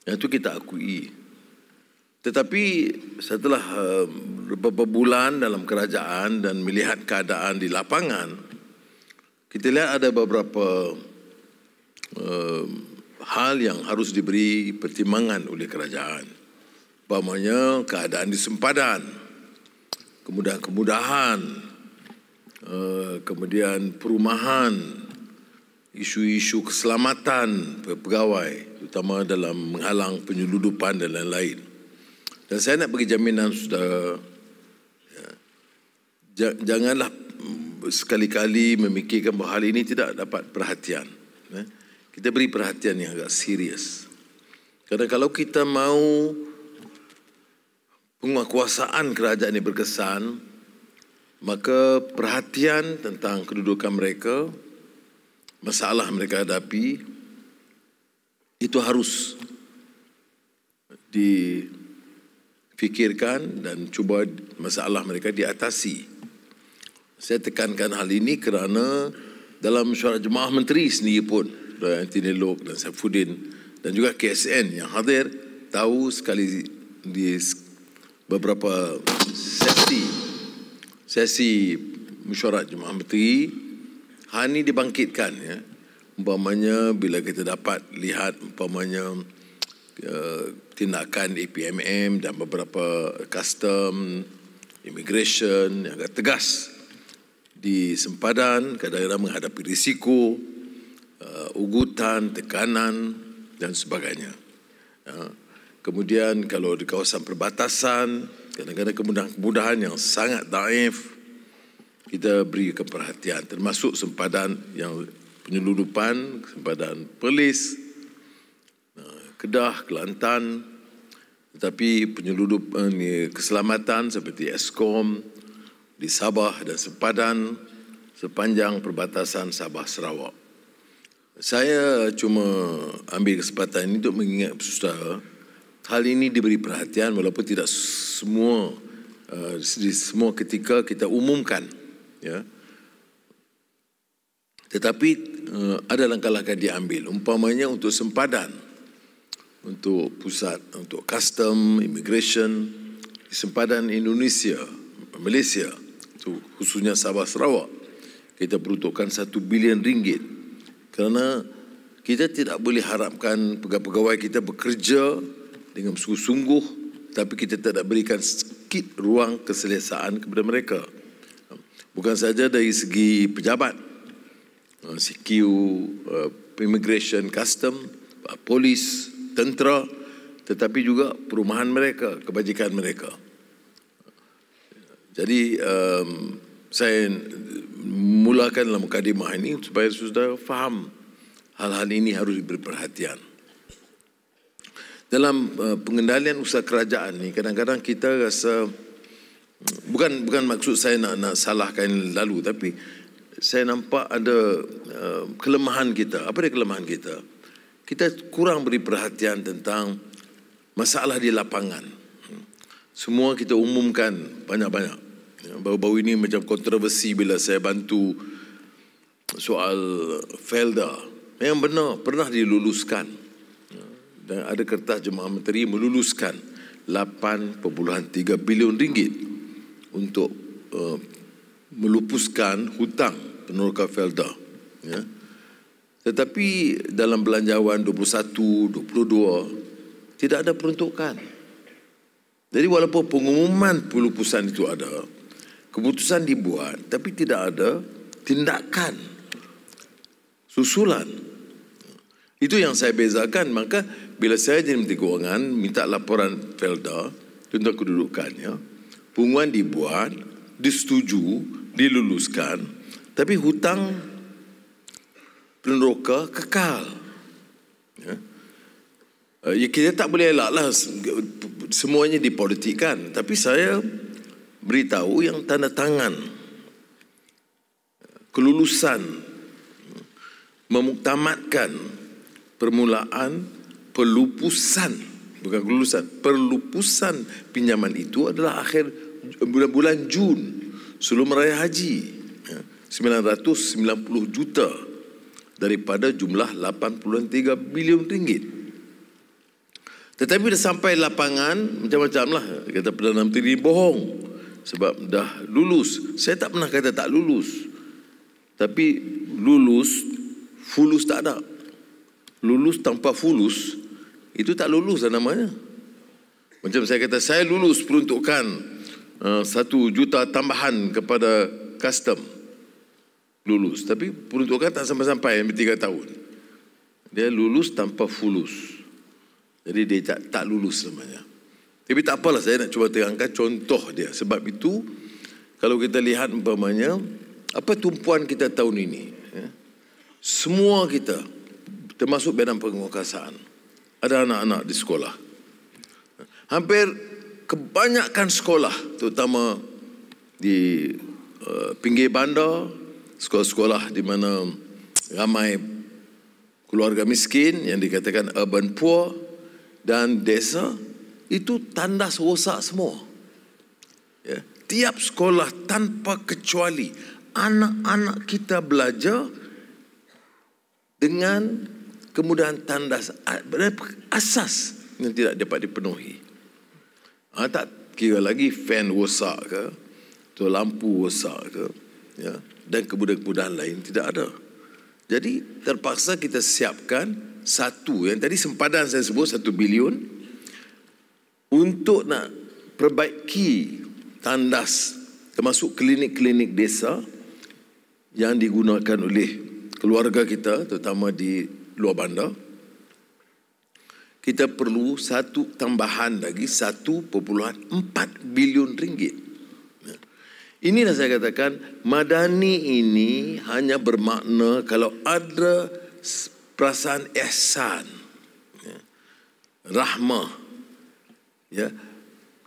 Yang itu kita akui. Tetapi setelah beberapa bulan dalam kerajaan dan melihat keadaan di lapangan, kita lihat ada beberapa hal yang harus diberi pertimbangan oleh kerajaan. Umpamanya keadaan di sempadan, kemudahan-kemudahan, kemudian perumahan, isu-isu keselamatan pegawai, terutama dalam menghalang penyeludupan dan lain-lain. Dan saya nak bagi jaminan saudara, janganlah sekali-kali memikirkan bahawa hal ini tidak dapat perhatian. Kita beri perhatian yang agak serius. Kerana kalau kita mau penguasaan kerajaan ini berkesan, maka perhatian tentang kedudukan mereka, masalah mereka hadapi, itu harus difikirkan dan cuba masalah mereka diatasi. Saya tekankan hal ini kerana dalam mesyuarat Jemaah Menteri sendiri pun, Anthony Loke dan Saifuddin dan juga KSN yang hadir tahu sekali di beberapa sesi mesyuarat Jemaah Menteri, hal ini dibangkitkan, ya. Umpamanya bila kita dapat lihat umpamanya tindakan APMM dan beberapa custom, immigration yang agak tegas di sempadan, kadang-kadang menghadapi risiko, ugutan, tekanan dan sebagainya. Kemudian kalau di kawasan perbatasan, kadang-kadang kemudahan-kemudahan yang sangat daif, kita berikan perhatian, termasuk sempadan yang penyeludupan, sempadan Perlis, Kedah, Kelantan, tetapi penyeludupan keselamatan seperti Eskom di Sabah dan sempadan sepanjang perbatasan Sabah Sarawak. Saya cuma ambil kesempatan ini untuk mengingat saudara, hal ini diberi perhatian walaupun tidak semua di semua ketika kita umumkan, ya. Tetapi ada langkah-langkah diambil, umpamanya untuk sempadan, untuk pusat, untuk custom, immigration, di sempadan Indonesia, Malaysia, khususnya Sabah Sarawak, kita peruntukkan 1 bilion ringgit. Kerana kita tidak boleh harapkan pegawai kita bekerja dengan sungguh-sungguh, tapi kita tidak berikan sedikit ruang keselesaan kepada mereka. Bukan saja dari segi pejabat, CQ, immigration, custom, polis, tentera, tetapi juga perumahan mereka, kebajikan mereka. Jadi saya mulakan dalam mukadimah ini supaya saudara faham hal-hal ini harus diberi perhatian. Dalam pengendalian usaha kerajaan ni, kadang-kadang kita rasa bukan maksud saya nak salahkan lalu, tapi saya nampak ada kelemahan kita. Apa dia kelemahan kita? Kita kurang beri perhatian tentang masalah di lapangan. Semua kita umumkan banyak-banyak. Baru-baru ini macam kontroversi bila saya bantu soal Felda. Yang benar, pernah diluluskan. Dan ada kertas Jemaah Menteri meluluskan 8.3 bilion ringgit untuk melupuskan hutang peneroka Felda. Ya. Tetapi dalam belanjawan 21-22 tidak ada peruntukan. Jadi walaupun pengumuman pelupusan itu ada, keputusan dibuat, tapi tidak ada tindakan susulan. Itu yang saya bezakan. Maka bila saya jadi Menteri Kewangan minta laporan Felda tentang kedudukannya, pengumuman dibuat, disetujui, diluluskan, tapi hutang peneroka kekal. Ya. Kita tak boleh elaklah semuanya dipolitikkan, tapi saya beritahu yang tanda tangan kelulusan memuktamadkan permulaan pelupusan, bukan kelulusan, perlupusan pinjaman itu adalah akhir bulan Jun sebelum Raya Haji, 990 juta daripada jumlah 83 bilion ringgit. Tetapi dah sampai lapangan, macam-macam lah. Kata Perdana Menteri bohong sebab dah lulus. Saya tak pernah kata tak lulus. Tapi lulus, fulus tak ada. Lulus tanpa fulus, itu tak lulus lah namanya. Macam saya kata, saya lulus peruntukan 1 juta tambahan kepada custom. Lulus. Tapi peruntukan tak sampai-sampai, 3 tahun. Dia lulus tanpa fulus. Jadi dia tak lulus namanya. Tapi tak apalah, saya nak cuba terangkan contoh dia. Sebab itu, kalau kita lihat umpamanya, apa tumpuan kita tahun ini? Semua kita, termasuk bidang penguasaan, ada anak-anak di sekolah. Hampir kebanyakan sekolah, terutama di pinggir bandar, sekolah-sekolah di mana ramai keluarga miskin yang dikatakan urban poor, dan desa, itu tandas rosak semua. Ya. Tiap sekolah tanpa kecuali, anak-anak kita belajar dengan kemudahan tandas asas yang tidak dapat dipenuhi. Tak kira lagi fan rosak ke, atau lampu rosak ke, ya, dan kemudahan-kemudahan lain tidak ada. Jadi terpaksa kita siapkan satu, yang tadi sempadan saya sebut 1 bilion untuk nak perbaiki tandas, termasuk klinik-klinik desa yang digunakan oleh keluarga kita, terutama di luar bandar. Kita perlu satu tambahan lagi 1.4 bilion ringgit. Inilah saya katakan, madani ini hanya bermakna kalau ada perasaan ihsan, ya, rahmah, ya,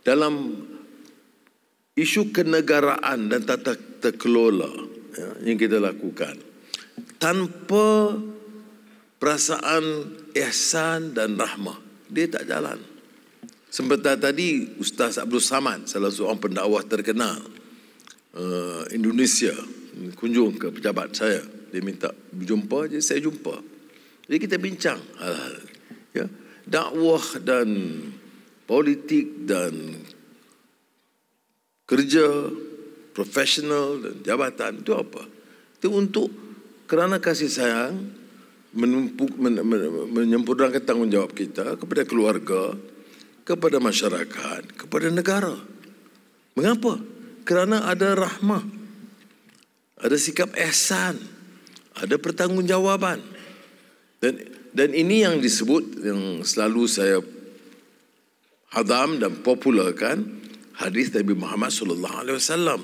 dalam isu kenegaraan dan tata kelola, ya, yang kita lakukan. Tanpa perasaan ihsan dan rahmah, dia tak jalan. Seperti tadi Ustaz Abdul Samad, salah seorang pendakwah terkenal Indonesia, kunjung ke pejabat saya. Dia minta berjumpa, je saya jumpa. Jadi kita bincang hal-hal, ya, dakwah dan politik dan kerja profesional dan jabatan itu apa? Itu untuk kerana kasih sayang, menyempurnakan tanggungjawab kita kepada keluarga, kepada masyarakat, kepada negara. Mengapa? Kerana ada rahmah, ada sikap ihsan, ada pertanggungjawaban. Dan ini yang disebut, yang selalu saya hadam dan popularkan, hadis Nabi Muhammad SAW.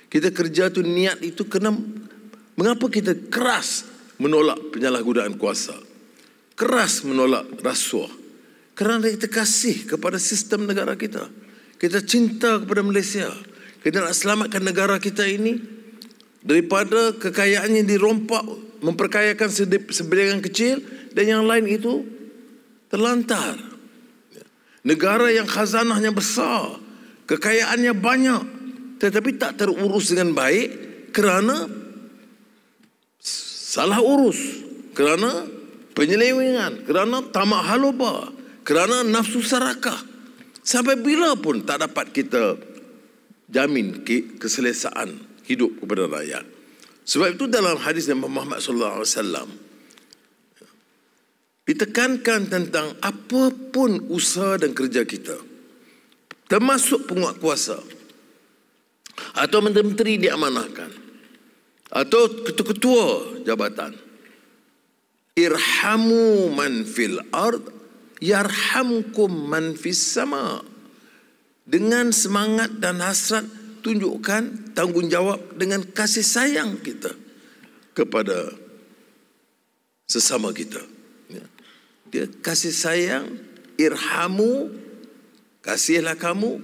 Kita kerja tu, niat itu kena. Mengapa kita keras menolak penyalahgunaan kuasa, keras menolak rasuah? Kerana kita kasih kepada sistem negara kita. Kita cinta kepada Malaysia. Kita nak selamatkan negara kita ini daripada kekayaannya dirompak, memperkayakan sebilangan kecil, dan yang lain itu terlantar. Negara yang khazanahnya besar, kekayaannya banyak, tetapi tak terurus dengan baik kerana salah urus, kerana penyelewengan, kerana tamak haluba, kerana nafsu sarakah. Sampai bila pun tak dapat kita jamin keselesaan hidup kepada rakyat. Sebab itu dalam hadis Nabi Muhammad SAW ditekankan tentang apapun usaha dan kerja kita, termasuk penguatkuasa atau menteri-menteri diamanahkan atau ketua-ketua jabatan, irhamu man fil ard yarhamkum man fis sama. Dengan semangat dan hasrat, tunjukkan tanggungjawab dengan kasih sayang kita kepada sesama kita. Dia kasih sayang, irhamu, kasihlah kamu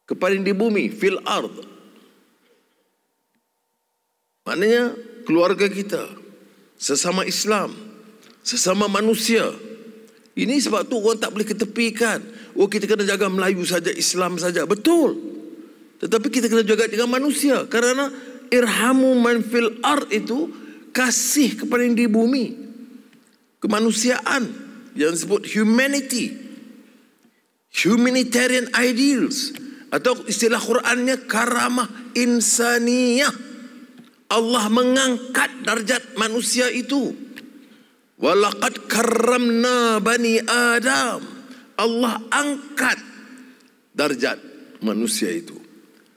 kepada yang di bumi, fil ard. Maknanya keluarga kita, sesama Islam, sesama manusia. Ini sebab tu orang tak boleh ketepikan. Oh, kita kena jaga Melayu saja, Islam saja. Betul. Tetapi kita kena jaga dengan manusia. Kerana irhamu man fil ard itu kasih kepada yang di bumi. kemanusiaan yang disebut humanity, humanitarian ideals, atau istilah Qurannya karamah insaniyah. Allah mengangkat darjat manusia itu. Walaqad karramna bani Adam. Allah angkat darjat manusia itu.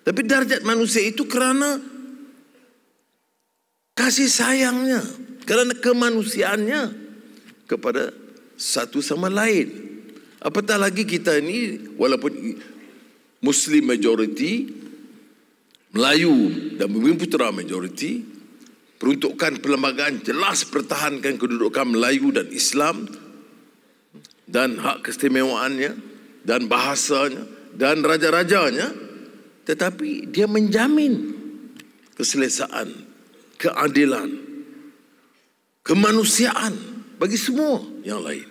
Tapi darjat manusia itu kerana kasih sayangnya, kerana kemanusiaannya kepada satu sama lain. Apatah lagi kita ini walaupun Muslim majority, Melayu dan Bumiputera majority, peruntukan perlembagaan jelas pertahankan kedudukan Melayu dan Islam dan hak keistimewaannya dan bahasanya dan raja-rajanya, tetapi dia menjamin keselesaan, keadilan, kemanusiaan bagi semua yang lain.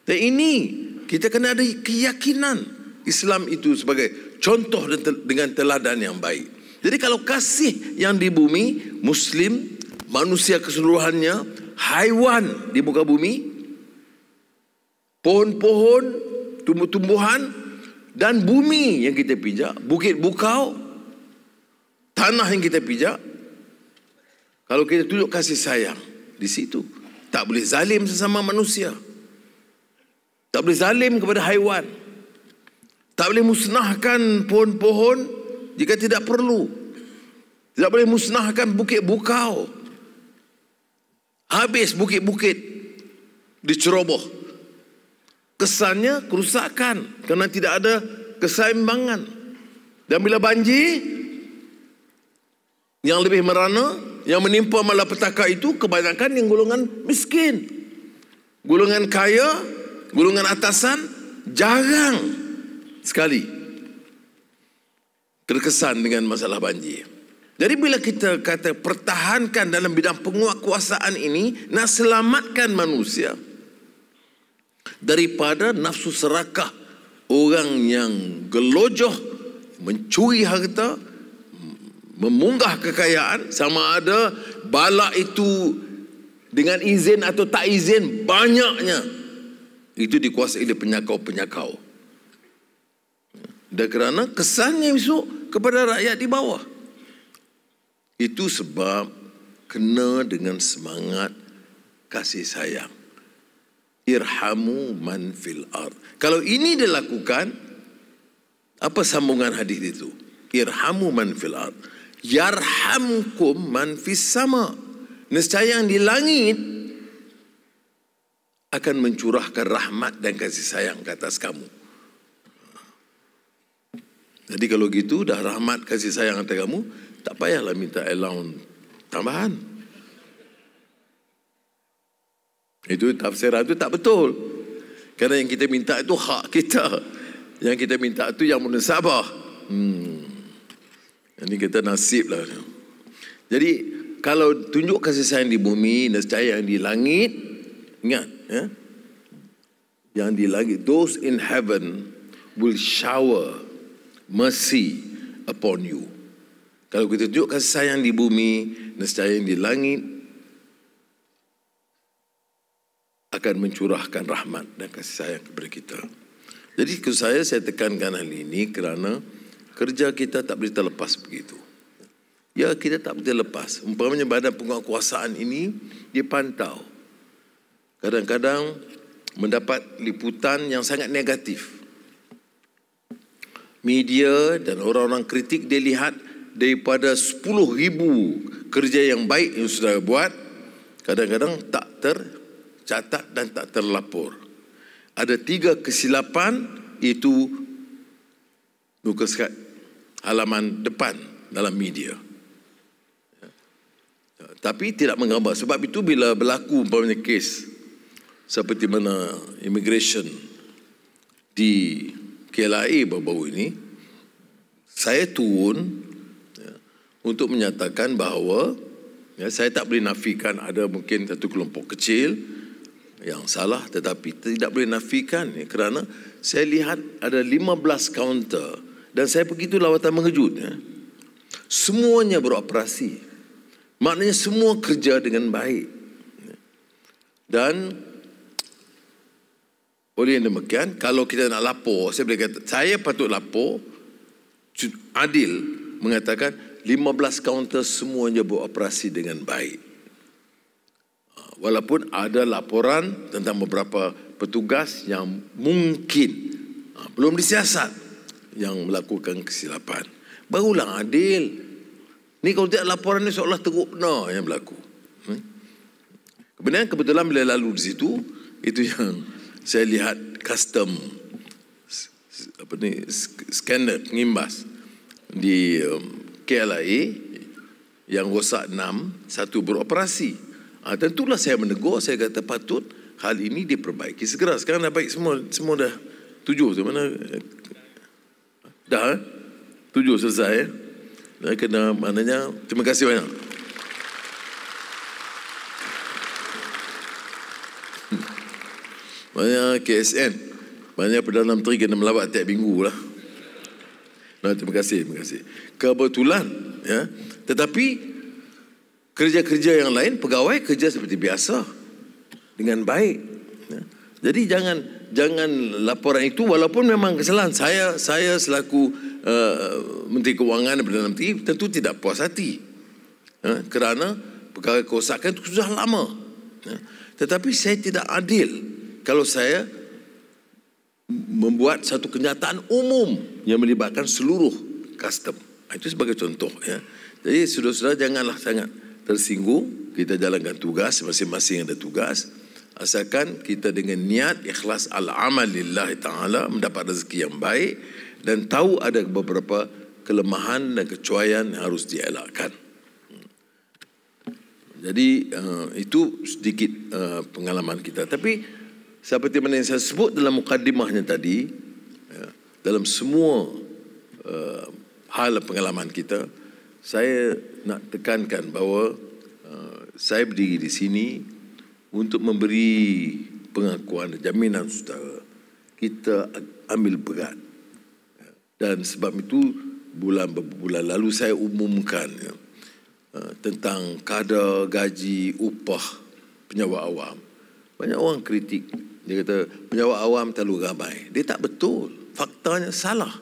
Dan ini kita kena ada keyakinan Islam itu sebagai contoh dengan teladan yang baik. Jadi kalau kasih yang di bumi, Muslim, manusia keseluruhannya, haiwan di muka bumi, pohon-pohon, tumbuh-tumbuhan, dan bumi yang kita pijak, bukit bukau, tanah yang kita pijak, kalau kita tunjuk kasih sayang di situ, tak boleh zalim sesama manusia, tak boleh zalim kepada haiwan, tak boleh musnahkan pohon-pohon jika tidak perlu, tidak boleh musnahkan bukit bukau, habis bukit-bukit diceroboh. Kesannya kerusakan kerana tidak ada keseimbangan. Dan bila banjir yang lebih merana, yang menimpa malapetaka itu kebanyakan yang golongan miskin. Golongan kaya, golongan atasan jarang sekali terkesan dengan masalah banjir. Jadi bila kita kata pertahankan dalam bidang penguatkuasaan ini, nak selamatkan manusia daripada nafsu serakah orang yang gelojoh, mencuri harta, memunggah kekayaan, sama ada bala itu dengan izin atau tak izin, banyaknya itu dikuasai oleh penyakau-penyakau. Dan kerana kesannya esok kepada rakyat di bawah. Itu sebab kena dengan semangat kasih sayang. Irhamu man fil ard. Kalau ini dilakukan, apa sambungan hadis itu? Irhamu man fil ard, yarhamkum man fis sama. Nescaya yang di langit akan mencurahkan rahmat dan kasih sayang ke atas kamu. Jadi kalau gitu dah rahmat kasih sayang atas kamu, tak payahlah minta allowance tambahan. Itu tafsiran itu tak betul. Kerana yang kita minta itu hak kita. Yang kita minta itu yang munasabah. Ini kita nasib lah. Jadi kalau tunjuk kasih sayang di bumi, nescaya yang di langit, ingat ya, yang di langit, those in heaven will shower mercy upon you. Kalau kita tunjuk kasih sayang di bumi, nescaya yang di langit akan mencurahkan rahmat dan kasih sayang kepada kita. Jadi saya tekankan hal ini kerana kerja kita tak boleh terlepas begitu. Ya, kita tak boleh lepas. Umpamanya badan penguatkuasaan ini dipantau. Kadang-kadang mendapat liputan yang sangat negatif. Media dan orang-orang kritik dia lihat daripada 10,000 kerja yang baik yang sudah buat, kadang-kadang tak tercatat dan tak terlapor. Ada 3 kesilapan, itu muka halaman depan dalam media. Tapi tidak menggambar. Sebab itu bila berlaku umpamanya kes seperti mana immigration di KLIA baru-baru ini, saya turun untuk menyatakan bahawa saya tak boleh nafikan ada mungkin satu kelompok kecil yang salah, tetapi tidak boleh nafikan kerana saya lihat ada 15 kaunter dan saya pergi itu lawatan mengejut. Semuanya beroperasi. Maknanya semua kerja dengan baik. Dan Oleh yang demikian, kalau kita nak lapor, saya boleh kata, saya patut lapor, adil mengatakan 15 kaunter semuanya beroperasi dengan baik. Walaupun ada laporan tentang beberapa petugas yang mungkin belum disiasat yang melakukan kesilapan. Barulah adil. Ni kalau tidak laporan ni seolah teruk benar yang berlaku. Kebetulan bila lalu di situ, itu yang saya lihat custom scanner pengimbas di KLIA yang rosak 6, satu beroperasi. Tentulah saya menegur, saya kata patut hal ini diperbaiki segera. Sekarang dah baik semua dah 7 tu mana? Dah 7 selesai. Dah kena maknanya terima kasih banyak. Banyak KSN, banyak Perdana Menteri kena melawat tiap minggu lah. Nah, terima kasih. Kebetulan, ya. Tetapi kerja-kerja yang lain, pegawai kerja seperti biasa dengan baik. Ya. Jadi jangan laporan itu, walaupun memang kesalahan saya selaku Menteri Kewangan dan Perdana Menteri tentu tidak puas hati, ya, kerana perkara kerosakan itu sudah lama. Ya. Tetapi saya tidak adil kalau saya membuat satu kenyataan umum yang melibatkan seluruh custom. Itu sebagai contoh, ya. Jadi saudara-saudara janganlah sangat tersinggung. Kita jalankan tugas, masing-masing ada tugas. Asalkan kita dengan niat ikhlas al-amal lillahi ta'ala, mendapat rezeki yang baik dan tahu ada beberapa kelemahan dan kecuaian yang harus dielakkan. Jadi itu sedikit pengalaman kita. Tapi seperti mana yang saya sebut dalam mukadimahnya tadi, ya, dalam semua hal pengalaman kita, saya nak tekankan bahawa saya berdiri di sini untuk memberi pengakuan, jaminan saudara. Kita ambil berat. Dan sebab itu bulan lalu saya umumkan, ya, tentang kadar gaji upah penyewa awam. Banyak orang kritik. Dia kata penyewa awam terlalu ramai. Dia tak betul. Faktanya salah.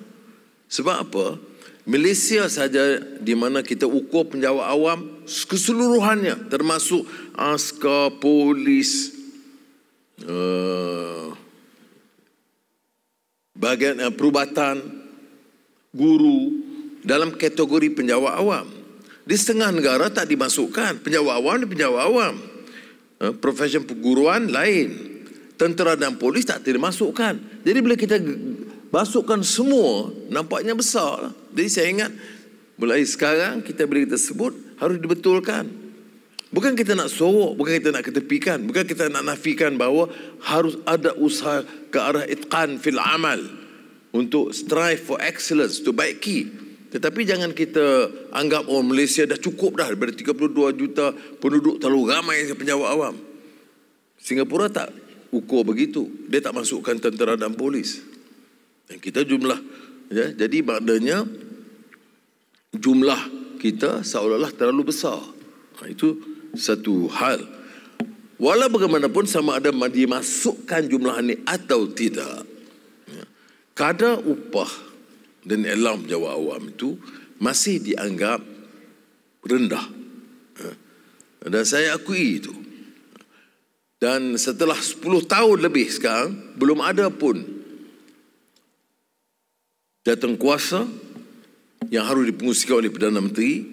Sebab apa? Malaysia saja di mana kita ukur penyewa awam keseluruhannya, termasuk askar, polis, bahagian perubatan, guru, dalam kategori penyewa awam. Di setengah negara tak dimasukkan. Penyewa awam ni penyewa awam. Profesion perguruan lain. Tentera dan polis tak dimasukkan. Jadi bila kita masukkan semua, nampaknya besar. Jadi saya ingat, mulai sekarang kita bila kita sebut, harus dibetulkan. Bukan kita nak sorok, bukan kita nak ketepikan, bukan kita nak nafikan bahawa harus ada usaha ke arah itqan fil amal, untuk strive for excellence, untuk baiki. Tetapi jangan kita anggap Malaysia dah cukup dah, daripada 32 juta penduduk terlalu ramai penyewa awam. Singapura tak ukur begitu. Dia tak masukkan tentera dan polis. Dan kita jumlah, ya, jadi maknanya jumlah kita seolah-olah terlalu besar. Itu satu hal. Walau bagaimanapun, sama ada dimasukkan jumlah ini atau tidak, ya, kadar upah dan elam penyewa awam itu masih dianggap rendah. Ya. Dan saya akui itu. Dan setelah 10 tahun lebih sekarang, belum ada pun jawatankuasa yang harus dipenguruskan oleh Perdana Menteri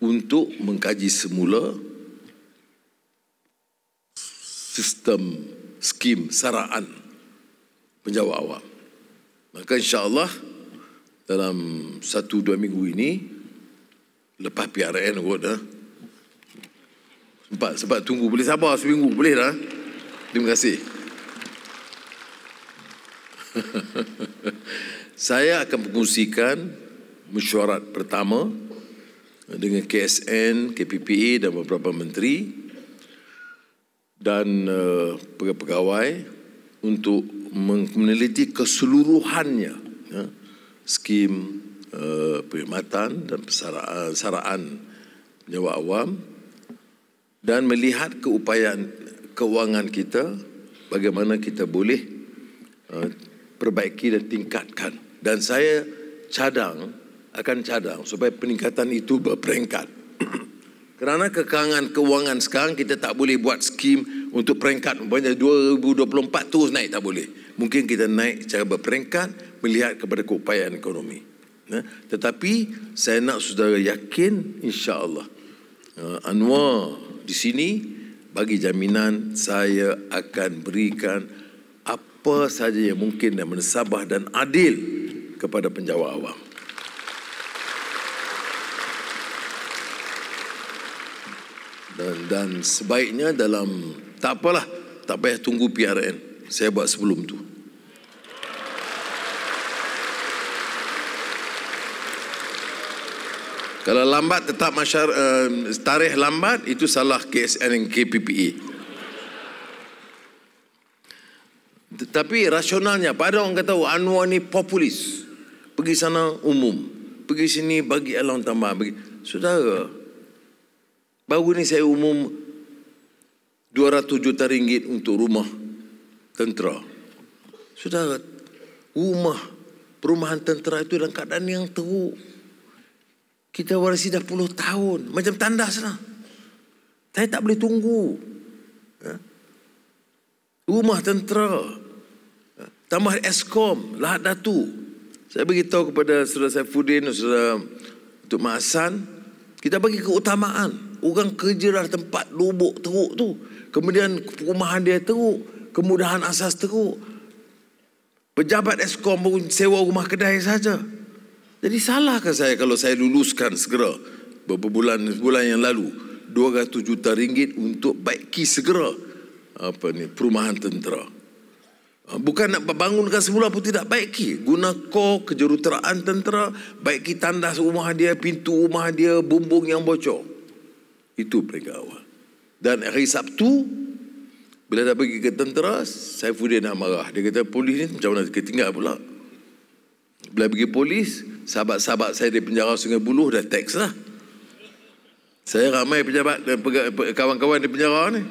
untuk mengkaji semula sistem skim saraan penyewa awam. Maka insya-Allah dalam 1-2 minggu ini, lepas PRN kot, sebab tunggu, boleh sabar seminggu, boleh dah. Terima kasih. Saya akan mengkongsikan mesyuarat pertama dengan KSN, KPPA dan beberapa menteri dan pegawai untuk meneliti keseluruhannya, ya, skim perkhidmatan dan saraan penyewa awam, dan melihat keupayaan kewangan kita, bagaimana kita boleh perbaiki dan tingkatkan. Dan saya akan cadang supaya peningkatan itu berperingkat. Kerana kekangan kewangan sekarang, kita tak boleh buat skim untuk peringkat. Umpamanya 2024 terus naik, tak boleh. Mungkin kita naik secara berperingkat melihat kepada keupayaan ekonomi. Tetapi saya nak saudara yakin, insya-Allah Anwar di sini bagi jaminan saya akan berikan apa saja yang mungkin dan mensabah dan adil kepada penjawat awam. Dan sebaiknya dalam, tak apalah, tak payah tunggu PRN. Saya buat sebelum tu. Kalau lambat tetap tarikh lambat, itu salah KSN dan KPPA. Tapi rasionalnya, pada orang kata Anwar ni populis, pergi sana umum, pergi sini bagi allowance tambah. Saudara, baru ni saya umum 200 juta ringgit untuk rumah tentera. Saudara, perumahan tentera itu dalam keadaan yang teruk. Kita warisi dah puluh tahun. Macam tandas lah. Saya tak boleh tunggu. Rumah tentera. Tambah Eskom, Lahad Datu. Saya beritahu kepada saudara Saifuddin, saudara Tuk Mak Hassan, kita bagi keutamaan. Orang kerja dalam tempat lubuk teruk tu. Kemudian perumahan dia teruk. Kemudahan asas teruk. Pejabat Eskom pun sewa rumah kedai saja. Jadi salahkah saya kalau saya luluskan segera beberapa bulan yang lalu 200 juta ringgit untuk baiki segera perumahan tentera. Bukan nak bangunkan semula pun tidak baiki. Guna kor kejuruteraan tentera, baiki tandas rumah dia, pintu rumah dia, bumbung yang bocor. Itu peringkat awal. Dan hari Sabtu bila dah pergi ke tentera, Saifuddin nak marah. Dia kata polis ni macam mana kita tinggal pula. Bila pergi polis, sahabat-sahabat saya di penjara Sungai Buloh dah teks lah. Saya ramai pejabat dan kawan-kawan di penjara ni.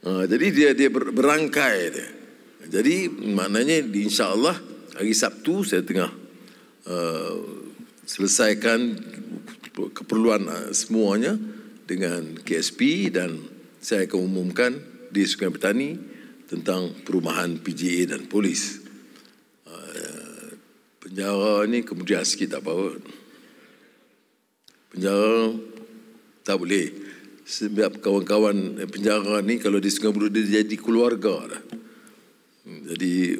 Jadi dia berangkai dia. Jadi maknanya insya-Allah hari Sabtu saya tengah selesaikan keperluan semuanya dengan KSP dan saya akan umumkan di Sungai Petani tentang perumahan PJA dan polis. Penjara ni kemudian sikit tak apa. Penjara tak boleh. Sebab kawan-kawan penjara ni kalau di Sungai Buloh dia jadi keluarga dah. Jadi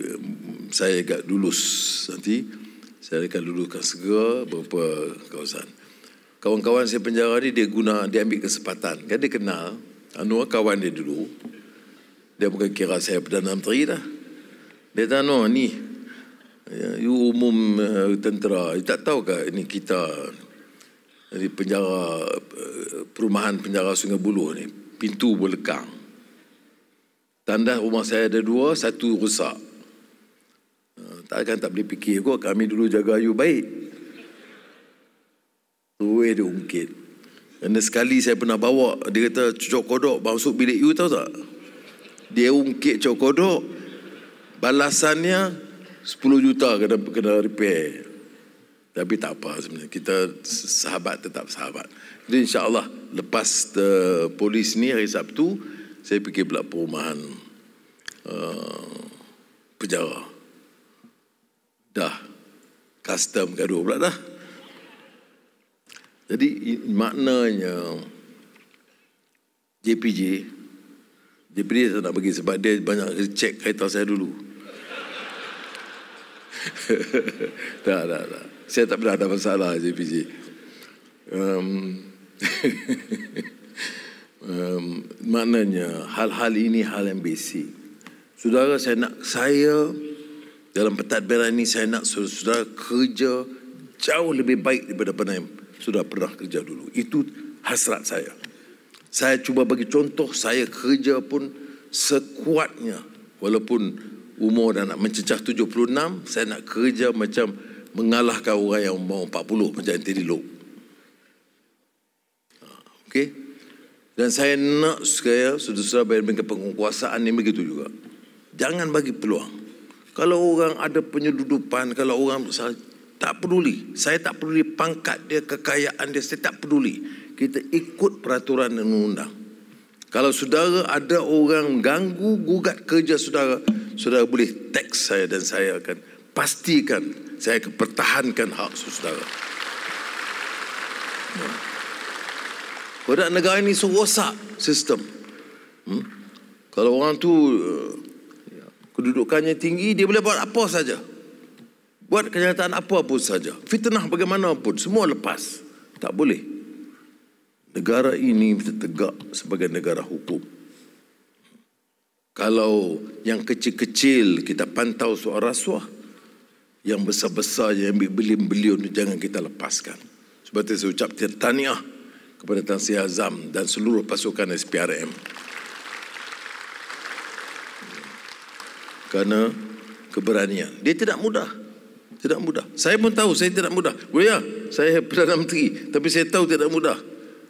saya agak lulus nanti. Saya akan luluskan segera beberapa kawasan. Kawan-kawan saya penjara ni dia ambil kesempatan. Kan dia kenal Anwar kawan dia dulu. Dia bukan kira saya Perdana Menteri dah. Dia kata Anwar ni you umum tentera, you tak tahu ke ini kita di penjara perumahan penjara Sungai Buloh ni pintu berlekang, tandas rumah saya ada 2, 1 rosak. Tak boleh fikir kok kami dulu jaga you baik. Terus dia ungkit. Kerana sekali saya pernah bawa, dia kata cucuk kodok masuk bilik you, tahu tak? Dia ungkit cucuk kodok, balasannya 10 juta kena repair. Tapi tak apa sebenarnya. Kita sahabat tetap sahabat. Jadi insya-Allah lepas polis ni hari Sabtu saya pergi pula perumahan penjara. Dah custom gaduh pula dah. Jadi maknanya JPJ tak nak bagi sebab dia banyak cek kereta saya dulu. Tak. Saya tak pernah ada masalah JPJ. Maknanya hal-hal ini hal yang basic. Saudara, saya dalam pentadbiran ini saya nak saudara kerja jauh lebih baik daripada apa yang sudah pernah kerja dulu. Itu hasrat saya. Saya cuba bagi contoh, saya kerja pun sekuatnya walaupun umur dah nak mencecah 76, saya nak kerja macam mengalahkan orang yang umur 40 macam Anthony Loke. Okey? Dan saya nak supaya saudara-saudara bayar penguasaan ni begitu juga. Jangan bagi peluang. Kalau orang ada penyeludupan, kalau orang tak peduli. Saya tak peduli pangkat dia, kekayaan dia, saya tak peduli. Kita ikut peraturan dan undang-undang. Kalau saudara ada orang ganggu, gugat kerja saudara, saudara boleh teks saya dan saya akan pastikan, saya akan pertahankan hak saudara. Pada negara ini rosak sistem. Kalau orang tu kedudukannya tinggi, dia boleh buat apa saja. Buat kenyataan apa pun saja. Fitnah bagaimanapun, semua lepas. Tak boleh. Negara ini mesti tegak sebagai negara hukum. Kalau yang kecil-kecil kita pantau soal rasuah, yang besar-besar yang ambil bilion-bilion jangan kita lepaskan. Sebab itu saya ucap tahniah kepada Tan Sri Azam dan seluruh pasukan SPRM. Kerana keberanian. Dia tidak mudah. Tidak mudah. Saya pun tahu saya tidak mudah. Ya, saya Perdana Menteri, tapi saya tahu tidak mudah.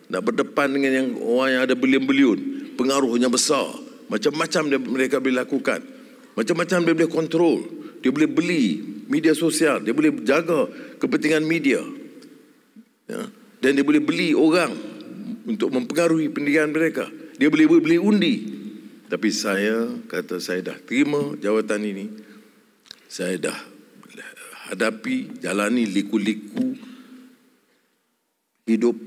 Nak berdepan dengan yang orang yang ada bilion-bilion, pengaruhnya besar. Macam-macam mereka boleh lakukan. Macam-macam dia boleh kontrol. Dia boleh beli media sosial. Dia boleh jaga kepentingan media. Ya. Dan dia boleh beli orang untuk mempengaruhi pendidikan mereka. Dia boleh beli undi. Tapi saya kata saya dah terima jawatan ini. Saya dah hadapi, jalani liku-liku hidup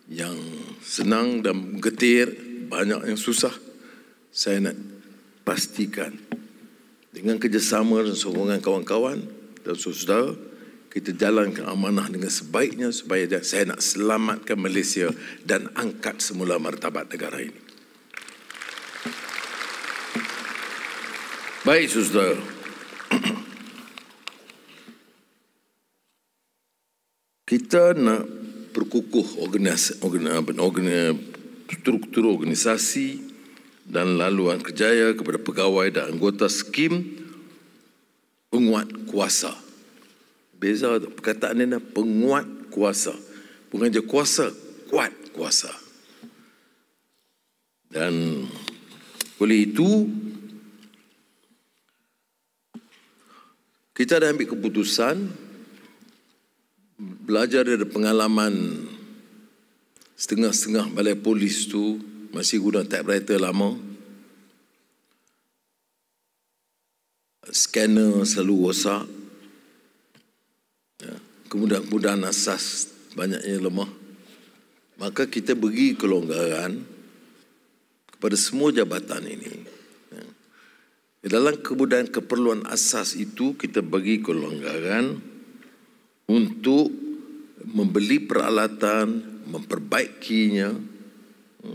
yang senang dan getir, banyak yang susah. Saya nak pastikan dengan kerjasama dan sokongan kawan-kawan dan saudara, kita jalankan amanah dengan sebaiknya supaya saya nak selamatkan Malaysia dan angkat semula martabat negara ini. Baik, saudara. Kita nak perkukuh struktur organisasi dan laluan kerjaya kepada pegawai dan anggota skim penguat kuasa. Beza perkataan ini, penguat kuasa. Bukan je kuasa, kuat kuasa. Dan oleh itu, kita dah ambil keputusan, belajar dari pengalaman setengah-setengah balai polis tu masih guna typewriter lama. Scanner selalu rosak. Ya, kemudahan-kemudahan asas banyaknya lemah. Maka kita beri kelonggaran kepada semua jabatan ini. Ya. Dalam kemudahan keperluan asas itu kita bagi kelonggaran untuk membeli peralatan, memperbaikinya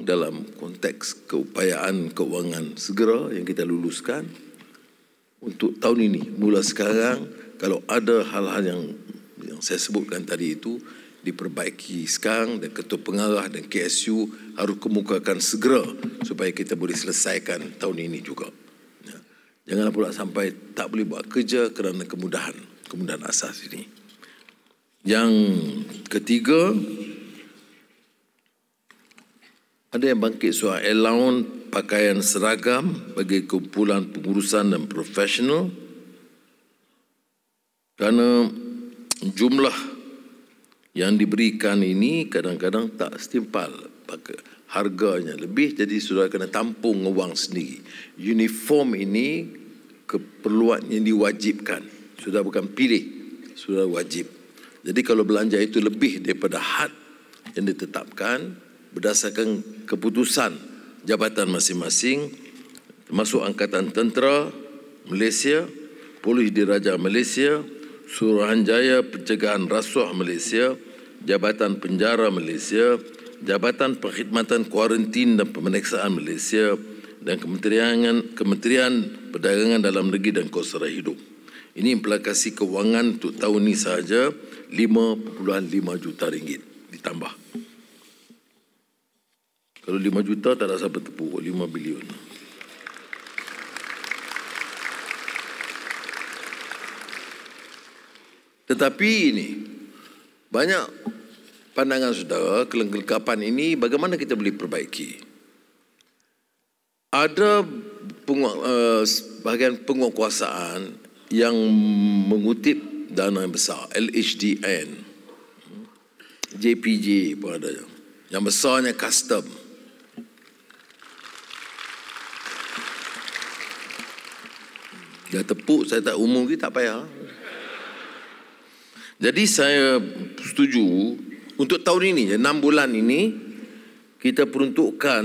dalam konteks keupayaan keuangan segera yang kita luluskan untuk tahun ini. Mula sekarang, kalau ada hal-hal yang saya sebutkan tadi itu diperbaiki sekarang, dan Ketua Pengarah dan KSU harus kemukakan segera supaya kita boleh selesaikan tahun ini juga. Ya. Janganlah pula sampai tak boleh buat kerja kerana kemudahan asas ini. Yang ketiga, ada yang bangkit soal allowance pakaian seragam bagi kumpulan pengurusan dan profesional, kerana jumlah yang diberikan ini kadang-kadang tak setimpal, harganya lebih, jadi sudah kena tampung wang sendiri. Uniform ini keperluan yang diwajibkan, sudah bukan pilih, sudah wajib. Jadi kalau belanja itu lebih daripada had yang ditetapkan berdasarkan keputusan jabatan masing-masing, termasuk Angkatan Tentera Malaysia, Polis Diraja Malaysia, Suruhanjaya Pencegahan Rasuah Malaysia, Jabatan Penjara Malaysia, Jabatan Perkhidmatan Kuarantin dan Pemeriksaan Malaysia, dan Kementerian Perdagangan Dalam Negeri dan Kos Hidup. Ini implikasi kewangan untuk tahun ini sahaja 5.5 juta ringgit ditambah. Kalau 5 juta tak ada siapa tepuk, 5 bilion. Tetapi ini banyak pandangan saudara, kelengkapan ini bagaimana kita boleh perbaiki. Ada bahagian penguatkuasaan yang mengutip dana yang besar, LHDN, JPJ pun ada. Yang besarnya custom. Dah tepuk, saya tak umum lagi, tak payah. Jadi saya setuju untuk tahun ini, 6 bulan ini, kita peruntukkan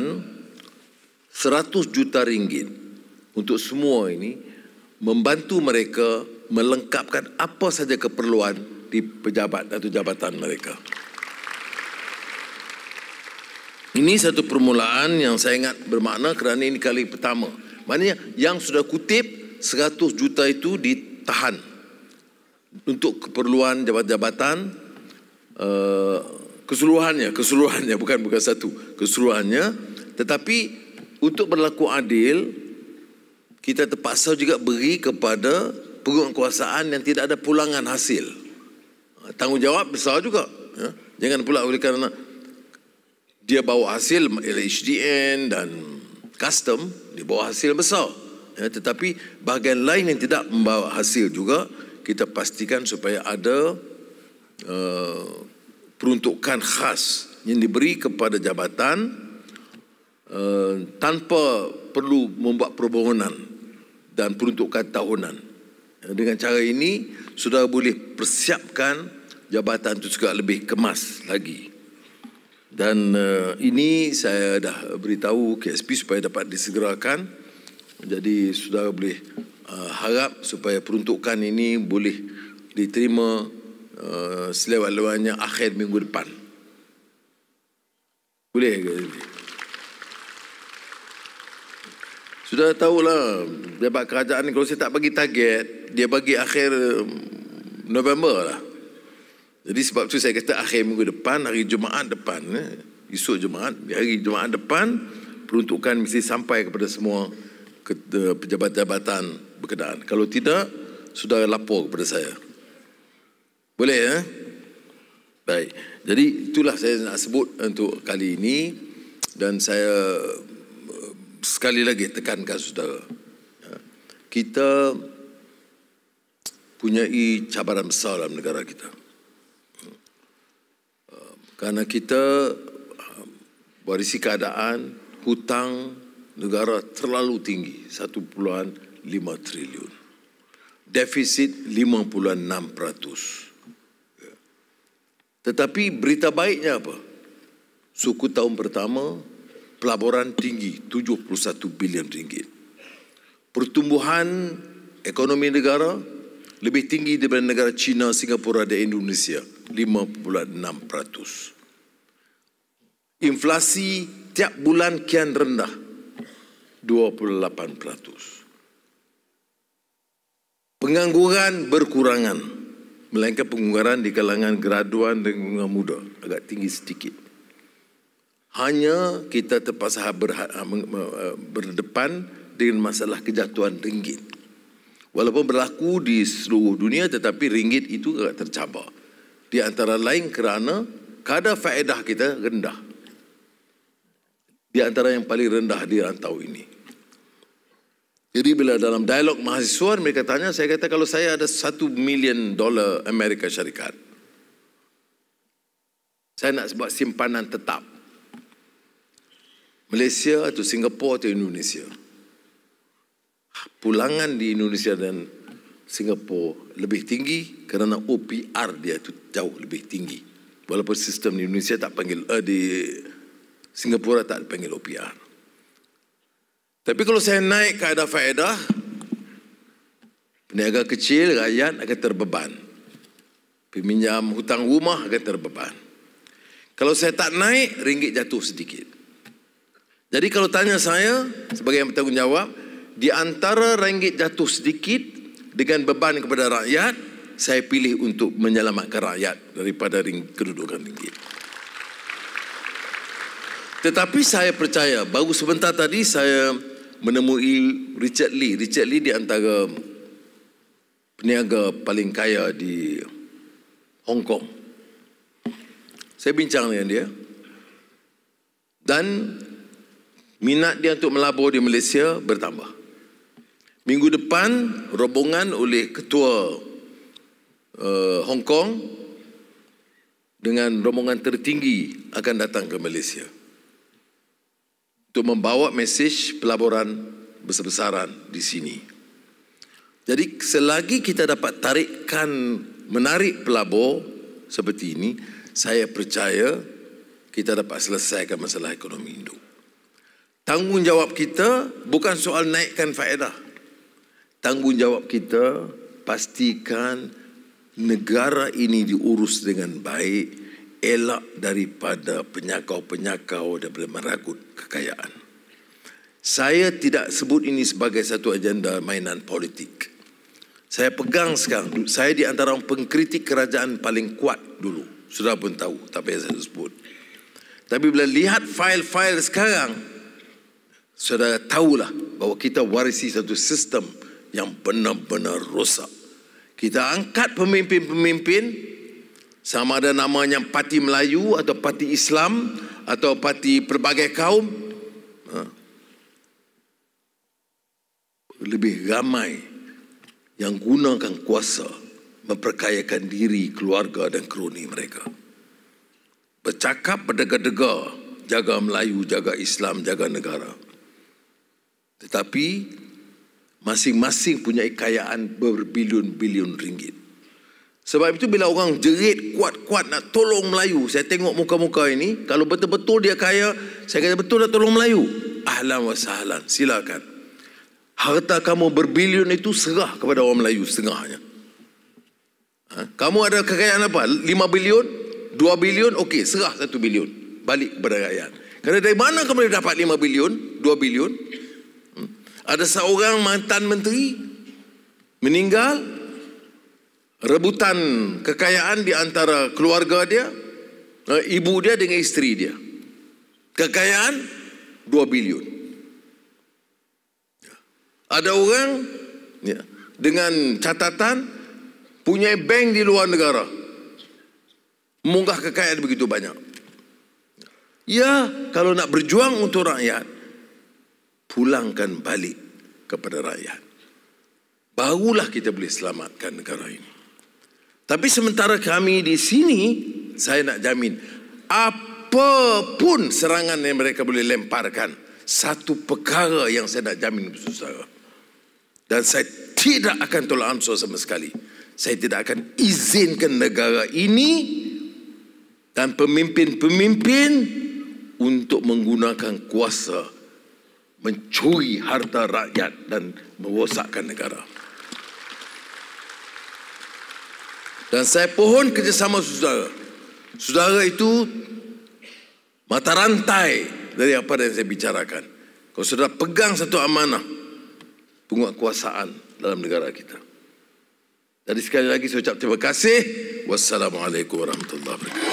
100 juta ringgit untuk semua ini, membantu mereka melengkapkan apa saja keperluan di pejabat atau jabatan mereka. Ini satu permulaan yang saya ingat bermakna kerana ini kali pertama. Maknanya yang sudah kutip 100 juta itu ditahan untuk keperluan jabatan-jabatan keseluruhannya bukan satu, keseluruhannya. Tetapi untuk berlaku adil, kita terpaksa juga beri kepada penguatkuasaan yang tidak ada pulangan hasil. Tanggungjawab besar juga. Ya. Jangan pula oleh kerana dia bawa hasil LHDN dan custom, dia bawa hasil besar. Ya, tetapi bahagian lain yang tidak membawa hasil juga, kita pastikan supaya ada peruntukan khas yang diberi kepada jabatan tanpa perlu membuat permohonan dan peruntukan tahunan. Dengan cara ini sudah boleh persiapkan jabatan itu juga lebih kemas lagi. Dan ini saya dah beritahu KSP supaya dapat disegerakan. Jadi sudah boleh harap supaya peruntukan ini boleh diterima selewat-lewatnya akhir minggu depan. Boleh ke? Sudah tahulah jabat kerajaan ni, kalau saya tak bagi target, dia bagi akhir November lah. Jadi sebab tu saya kata akhir minggu depan, hari Jumaat depan, esok Jumaat, hari Jumaat depan, peruntukan mesti sampai kepada semua pejabat-jabatan berkenaan. Kalau tidak, sudah lapor kepada saya. Boleh ya? Baik. Jadi itulah saya nak sebut untuk kali ini, dan saya sekali lagi tekankan saudara, kita punyai cabaran besar dalam negara kita. Kerana kita warisi keadaan hutang negara terlalu tinggi, 1.5 triliun. Defisit 5.6%. Tetapi berita baiknya apa? Suku tahun pertama, pelaburan tinggi, 71 bilion ringgit. Pertumbuhan ekonomi negara lebih tinggi daripada negara China, Singapura dan Indonesia, 5.6%. Inflasi tiap bulan kian rendah, 28%. Pengangguran berkurangan, melainkan pengangguran di kalangan graduan dan orang muda agak tinggi sedikit. Hanya kita terpaksa berdepan dengan masalah kejatuhan ringgit. Walaupun berlaku di seluruh dunia, tetapi ringgit itu agak tercabar. Di antara lain kerana kadar faedah kita rendah. Di antara yang paling rendah di rantau ini. Jadi bila dalam dialog mahasiswa mereka tanya, saya kata kalau saya ada $1 million Amerika Syarikat, saya nak buat simpanan tetap. Malaysia atau Singapura atau Indonesia. Pulangan di Indonesia dan Singapura lebih tinggi kerana OPR dia itu jauh lebih tinggi. Walaupun sistem di Indonesia tak panggil, di Singapura tak panggil OPR. Tapi kalau saya naik kadar faedah, peniaga kecil, rakyat akan terbeban. Peminjam hutang rumah akan terbeban. Kalau saya tak naik, ringgit jatuh sedikit. Jadi kalau tanya saya sebagai yang bertanggungjawab, di antara ringgit jatuh sedikit dengan beban kepada rakyat, saya pilih untuk menyelamatkan rakyat daripada kedudukan ringgit. Tetapi saya percaya, baru sebentar tadi saya menemui Richard Lee. Richard Lee di antara peniaga paling kaya di Hong Kong. Saya bincang dengan dia. Dan minat dia untuk melabur di Malaysia bertambah. Minggu depan rombongan oleh Ketua Hong Kong dengan rombongan tertinggi akan datang ke Malaysia untuk membawa mesej pelaburan besar-besaran di sini. Jadi selagi kita dapat menarik pelabur seperti ini, saya percaya kita dapat selesaikan masalah ekonomi induk. Tanggungjawab kita bukan soal naikkan faedah. Tanggungjawab kita pastikan negara ini diurus dengan baik, elak daripada penyakau-penyakau daripada meragut kekayaan. Saya tidak sebut ini sebagai satu agenda mainan politik. Saya pegang sekarang, saya di antara orang pengkritik kerajaan paling kuat dulu. Sudah pun tahu, tak payah saya sebut. Tapi bila lihat fail-fail sekarang, saudara tahulah bahawa kita warisi satu sistem yang benar-benar rosak. Kita angkat pemimpin-pemimpin, sama ada namanya Parti Melayu atau Parti Islam atau Parti pelbagai kaum, lebih ramai yang gunakan kuasa memperkayakan diri, keluarga dan kroni mereka. Bercakap berdega-dega, jaga Melayu, jaga Islam, jaga negara. Tetapi masing-masing punya kekayaan berbilion-bilion ringgit. Sebab itu bila orang jerit kuat-kuat nak tolong Melayu, saya tengok muka-muka ini, kalau betul-betul dia kaya, saya kata betul nak tolong Melayu. Ahlan wa sahlan, silakan. Harta kamu berbilion itu serah kepada orang Melayu setengahnya. Kamu ada kekayaan apa? 5 bilion? 2 bilion? Okey, serah 1 bilion. Balik kepada rakyat. Kerana dari mana kamu dapat 5 bilion? 2 bilion? Ada seorang mantan menteri meninggal, rebutan kekayaan di antara keluarga dia, ibu dia dengan isteri dia. Kekayaan 2 bilion. Ada orang dengan catatan punya bank di luar negara, munggah kekayaan begitu banyak. Ya, kalau nak berjuang untuk rakyat, pulangkan balik kepada rakyat. Barulah kita boleh selamatkan negara ini. Tapi sementara kami di sini, saya nak jamin apapun serangan yang mereka boleh lemparkan, satu perkara yang saya nak jamin saudara, dan saya tidak akan tolak ansur sama sekali. Saya tidak akan izinkan negara ini dan pemimpin-pemimpin untuk menggunakan kuasa mencuri harta rakyat dan merosakkan negara. Dan saya pohon kerjasama saudara. Saudara itu mata rantai dari apa yang saya bicarakan. Kalau saudara pegang satu amanah penguatkuasaan dalam negara kita. Jadi sekali lagi saya ucap terima kasih. Wassalamualaikum warahmatullahi wabarakatuh.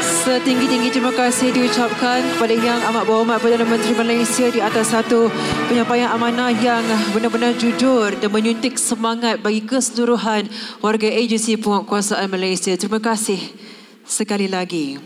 Setinggi-tinggi terima kasih diucapkan kepada Yang Amat Berhormat Perdana Menteri Malaysia di atas satu penyampaian amanah yang benar-benar jujur dan menyuntik semangat bagi keseluruhan warga agensi penguatkuasaan Malaysia. Terima kasih sekali lagi.